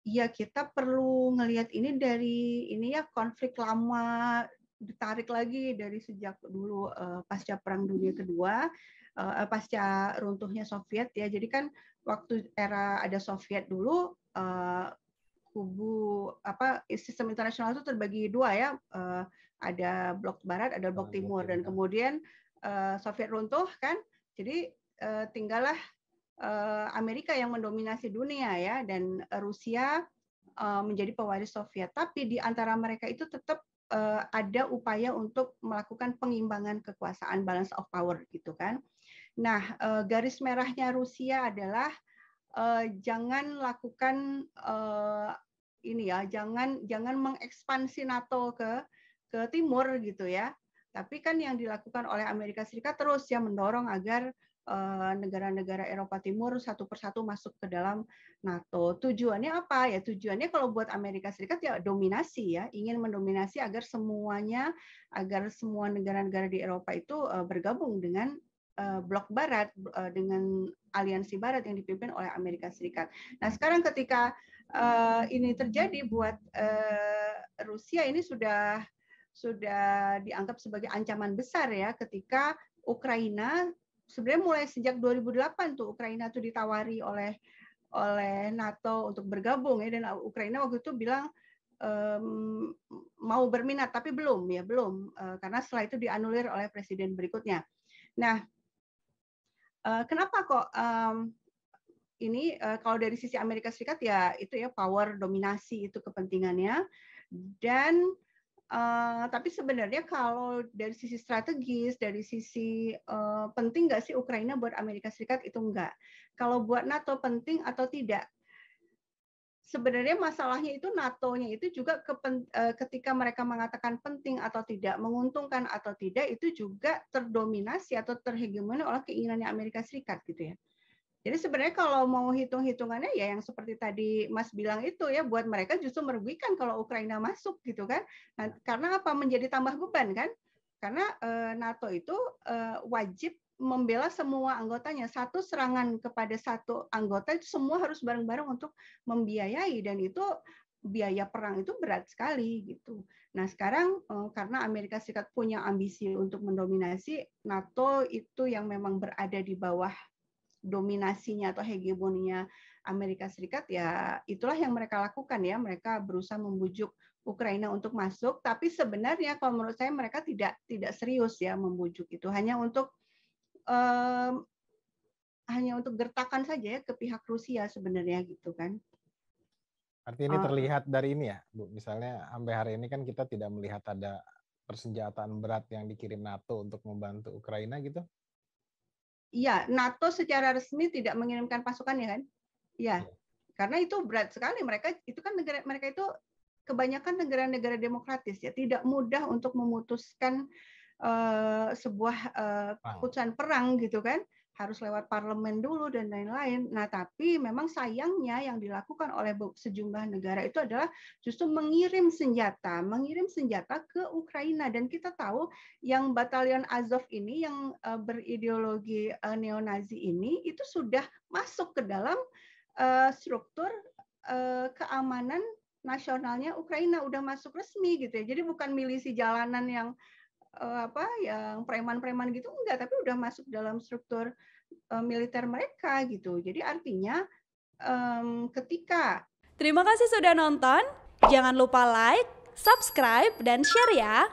ya kita perlu ngelihat ini dari ini ya, konflik lama, ditarik lagi dari sejak dulu pasca Perang Dunia Kedua, pasca runtuhnya Soviet ya. Jadi kan waktu era ada Soviet dulu, sistem internasional itu terbagi dua ya, ada blok barat, ada blok timur, dan kemudian Soviet runtuh kan, jadi tinggallah Amerika yang mendominasi dunia ya, dan Rusia menjadi pewaris Soviet. Tapi di antara mereka itu tetap ada upaya untuk melakukan pengimbangan kekuasaan, balance of power gitu kan. Nah, garis merahnya Rusia adalah jangan lakukan ini ya, jangan mengekspansi NATO ke timur gitu ya. Tapi kan yang dilakukan oleh Amerika Serikat terus ya mendorong agar negara-negara Eropa Timur satu persatu masuk ke dalam NATO. Tujuannya apa ya? Tujuannya kalau buat Amerika Serikat ya dominasi ya, ingin mendominasi agar semua negara-negara di Eropa itu bergabung dengan blok barat, dengan aliansi barat yang dipimpin oleh Amerika Serikat. Nah, sekarang ketika ini terjadi buat Rusia, ini sudah dianggap sebagai ancaman besar ya, ketika Ukraina sebenarnya mulai sejak 2008 tuh Ukraina tuh ditawari oleh NATO untuk bergabung ya, dan Ukraina waktu itu bilang mau berminat tapi belum karena setelah itu dianulir oleh presiden berikutnya. Nah, kenapa kok ini kalau dari sisi Amerika Serikat ya itu ya power dominasi itu kepentingannya, dan tapi sebenarnya kalau dari sisi strategis, dari sisi penting nggak sih Ukraina buat Amerika Serikat, itu enggak. Kalau buat NATO penting atau tidak? Sebenarnya masalahnya itu NATO-nya itu juga ketika mereka mengatakan penting atau tidak, menguntungkan atau tidak, itu juga terdominasi atau terhegemoni oleh keinginannya Amerika Serikat gitu ya. Jadi sebenarnya kalau mau hitung-hitungannya ya yang seperti tadi Mas bilang itu ya, buat mereka justru merugikan kalau Ukraina masuk gitu kan. Nah, karena apa? Menjadi tambah beban kan? Karena NATO itu wajib membela semua anggotanya. Satu serangan kepada satu anggota itu semua harus bareng-bareng untuk membiayai, dan itu biaya perang itu berat sekali gitu. Nah, sekarang karena Amerika Serikat punya ambisi untuk mendominasi, NATO itu yang memang berada di bawah dominasinya atau hegemoninya Amerika Serikat, ya itulah yang mereka lakukan ya. Mereka berusaha membujuk Ukraina untuk masuk, tapi sebenarnya kalau menurut saya mereka tidak serius ya membujuk itu, hanya untuk gertakan saja ya ke pihak Rusia sebenarnya gitu kan. Artinya ini terlihat dari ini ya, Bu. Misalnya sampai hari ini kan kita tidak melihat ada persenjataan berat yang dikirim NATO untuk membantu Ukraina gitu. Iya, NATO secara resmi tidak mengirimkan pasukan ya kan? Iya. Karena itu berat sekali, mereka itu kan mereka itu kebanyakan negara-negara demokratis ya, tidak mudah untuk memutuskan sebuah keputusan perang gitu kan, harus lewat parlemen dulu dan lain-lain. Nah, tapi memang sayangnya yang dilakukan oleh sejumlah negara itu adalah justru mengirim senjata ke Ukraina, dan kita tahu yang batalion Azov ini yang berideologi neo-Nazi ini itu sudah masuk ke dalam struktur keamanan nasionalnya Ukraina, udah masuk resmi gitu ya. Jadi bukan milisi jalanan yang yang preman-preman gitu, enggak, tapi udah masuk dalam struktur militer mereka gitu. Jadi artinya ketika... Terima kasih sudah nonton. Jangan lupa like, subscribe, dan share ya.